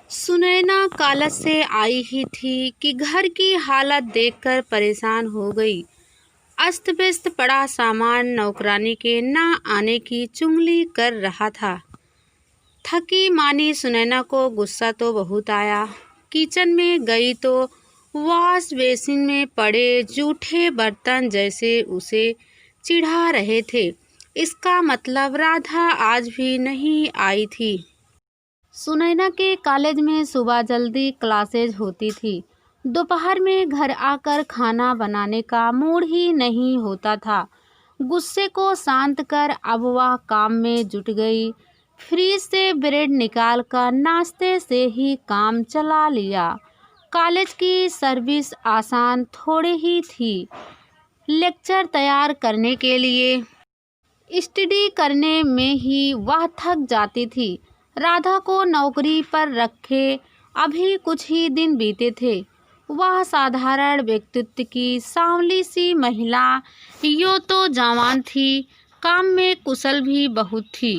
Sunaina college से आई ही थी कि घर की हालत देखकर परेशान हो गई। अस्त व्यस्त पड़ा सामान नौकरानी के न आने की चुगली कर रहा था। थकी मानी सुनैना को गुस्सा तो बहुत आया। किचन में गई तो वॉश बेसिन में पड़े जूठे बर्तन जैसे उसे चिढ़ा रहे थे। इसका मतलब राधा आज भी नहीं आई थी। सुनैना के कॉलेज में सुबह जल्दी क्लासेज होती थी। दोपहर में घर आकर खाना बनाने का मूड ही नहीं होता था। गुस्से को शांत कर अब वह काम में जुट गई। फ्रिज से ब्रेड निकाल कर नाश्ते से ही काम चला लिया। कॉलेज की सर्विस आसान थोड़े ही थी। लेक्चर तैयार करने के लिए स्टडी करने में ही वह थक जाती थी। राधा को नौकरी पर रखे अभी कुछ ही दिन बीते थे। वह साधारण व्यक्तित्व की सांवली सी महिला यो तो जवान थी, काम में कुशल भी बहुत थी,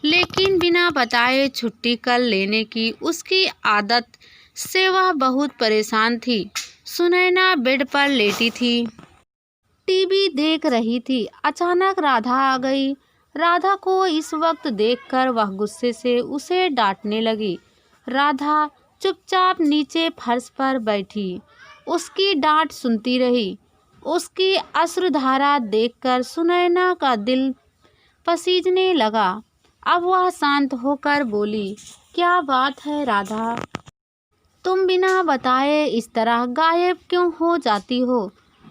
लेकिन बिना बताए छुट्टी कर लेने की उसकी आदत से वह बहुत परेशान थी। सुनैना बेड पर लेटी थी, टीवी देख रही थी। अचानक राधा आ गई। राधा को इस वक्त देखकर वह गुस्से से उसे डांटने लगी। राधा चुपचाप नीचे फर्श पर बैठी उसकी डांट सुनती रही। उसकी अश्रुधारा देखकर सुनैना का दिल पसीजने लगा। अब वह शांत होकर बोली, क्या बात है राधा, तुम बिना बताए इस तरह गायब क्यों हो जाती हो?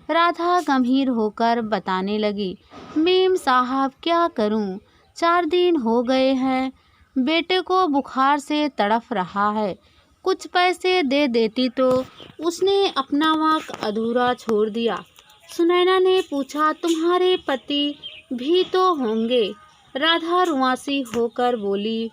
राधा गंभीर होकर बताने लगी, मेम साहब क्या करूं, 4 दिन हो गए हैं, बेटे को बुखार से तड़फ रहा है। कुछ पैसे दे देती तो। उसने अपना वाक अधूरा छोड़ दिया। सुनैना ने पूछा, तुम्हारे पति भी तो होंगे? राधा रुआंसी होकर बोली,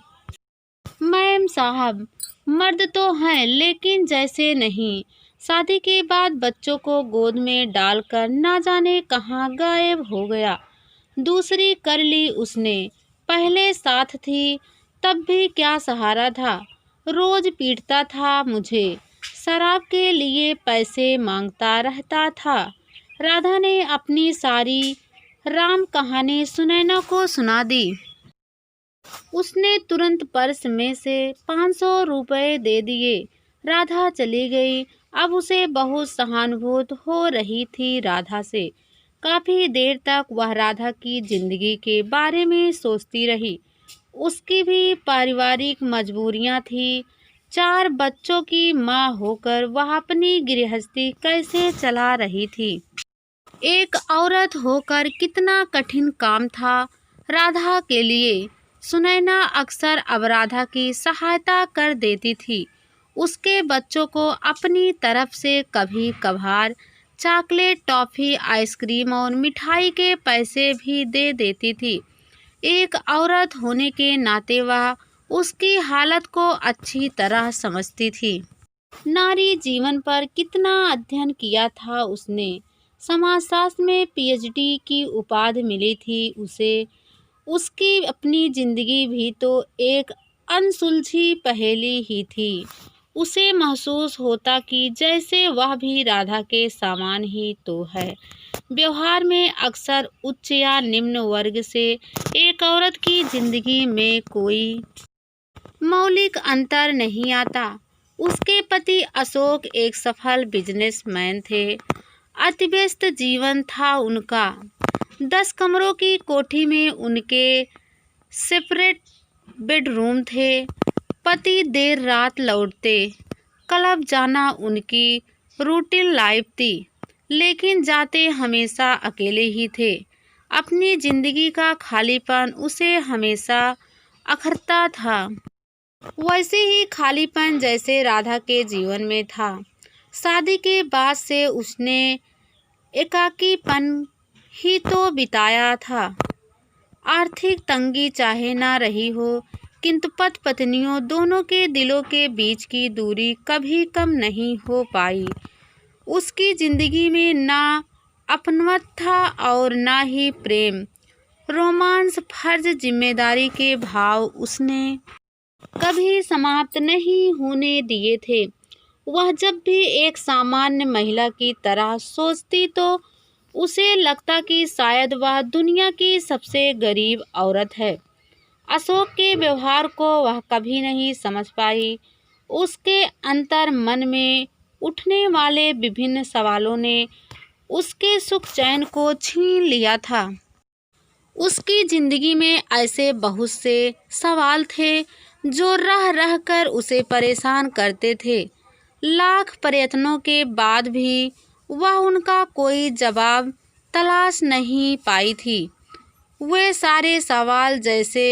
मैम साहब, मर्द तो हैं लेकिन जैसे नहीं। शादी के बाद बच्चों को गोद में डालकर ना जाने कहाँ गायब हो गया। दूसरी कर ली उसने। पहले साथ थी तब भी क्या सहारा था। रोज पीटता था मुझे, शराब के लिए पैसे मांगता रहता था। राधा ने अपनी सारी राम कहानी सुनैना को सुना दी। उसने तुरंत पर्स में से 500 रुपए दे दिए। राधा चली गई। अब उसे बहुत सहानुभूति हो रही थी राधा से। काफी देर तक वह राधा की जिंदगी के बारे में सोचती रही। उसकी भी पारिवारिक मजबूरियां थी। 4 बच्चों की मां होकर वह अपनी गृहस्थी कैसे चला रही थी। एक औरत होकर कितना कठिन काम था राधा के लिए। सुनैना अक्सर अब राधा की सहायता कर देती थी। उसके बच्चों को अपनी तरफ से कभी कभार चॉकलेट, टॉफ़ी, आइसक्रीम और मिठाई के पैसे भी दे देती थी। एक औरत होने के नाते वह उसकी हालत को अच्छी तरह समझती थी। नारी जीवन पर कितना अध्ययन किया था उसने। समाजशास्त्र में पीएचडी की उपाधि मिली थी उसे। उसकी अपनी जिंदगी भी तो एक अनसुलझी पहेली ही थी। उसे महसूस होता कि जैसे वह भी राधा के समान ही तो है। व्यवहार में अक्सर उच्च या निम्न वर्ग से एक औरत की जिंदगी में कोई मौलिक अंतर नहीं आता। उसके पति अशोक एक सफल बिजनेसमैन थे। अतिव्यस्त जीवन था उनका। 10 कमरों की कोठी में उनके सेपरेट बेडरूम थे। पति देर रात लौटते। क्लब जाना उनकी रूटीन लाइफ थी, लेकिन जाते हमेशा अकेले ही थे। अपनी जिंदगी का खालीपन उसे हमेशा अखरता था। वैसे ही खालीपन जैसे राधा के जीवन में था। शादी के बाद से उसने एकाकीपन ही तो बिताया था। आर्थिक तंगी चाहे ना रही हो, किंतु पति पत्नियों दोनों के दिलों के बीच की दूरी कभी कम नहीं हो पाई। उसकी जिंदगी में ना अपनत्व था और ना ही प्रेम, रोमांस, फर्ज, जिम्मेदारी के भाव उसने कभी समाप्त नहीं होने दिए थे। वह जब भी एक सामान्य महिला की तरह सोचती तो उसे लगता कि शायद वह दुनिया की सबसे गरीब औरत है। अशोक के व्यवहार को वह कभी नहीं समझ पाई। उसके अंतर मन में उठने वाले विभिन्न सवालों ने उसके सुख चैन को छीन लिया था। उसकी जिंदगी में ऐसे बहुत से सवाल थे जो रह रह कर उसे परेशान करते थे। लाख प्रयत्नों के बाद भी वह उनका कोई जवाब तलाश नहीं पाई थी। वे सारे सवाल जैसे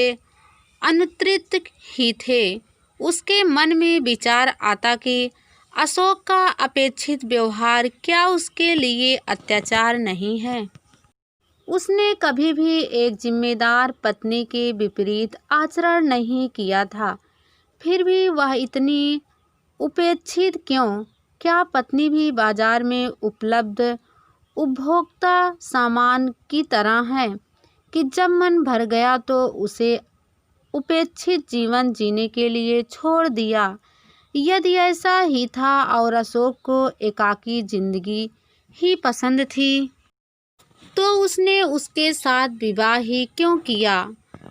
अनुत्तरित ही थे। उसके मन में विचार आता कि अशोक का अपेक्षित व्यवहार क्या उसके लिए अत्याचार नहीं है। उसने कभी भी एक जिम्मेदार पत्नी के विपरीत आचरण नहीं किया था, फिर भी वह इतनी उपेक्षित क्यों? क्या पत्नी भी बाजार में उपलब्ध उपभोक्ता सामान की तरह है कि जब मन भर गया तो उसे उपेक्षित जीवन जीने के लिए छोड़ दिया? यदि ऐसा ही था और अशोक को एकाकी जिंदगी ही पसंद थी तो उसने उसके साथ विवाह ही क्यों किया?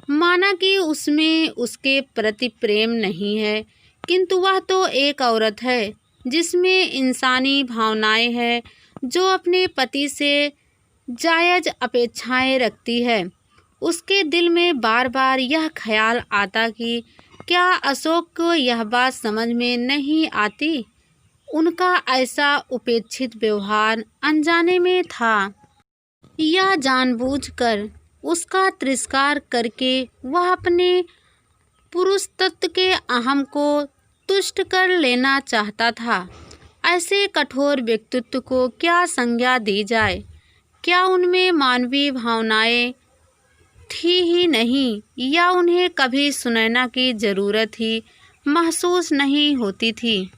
माना कि उसमें उसके प्रति प्रेम नहीं है, किंतु वह तो एक औरत है जिसमें इंसानी भावनाएं हैं, जो अपने पति से जायज अपेक्षाएं रखती है। उसके दिल में बार बार यह ख्याल आता कि क्या अशोक को यह बात समझ में नहीं आती? उनका ऐसा उपेक्षित व्यवहार अनजाने में था या जानबूझकर उसका तिरस्कार करके वह अपने पुरुष तत्व के अहम को तुष्ट कर लेना चाहता था। ऐसे कठोर व्यक्तित्व को क्या संज्ञा दी जाए? क्या उनमें मानवीय भावनाएं थी ही नहीं, या उन्हें कभी सुनैना की जरूरत ही महसूस नहीं होती थी?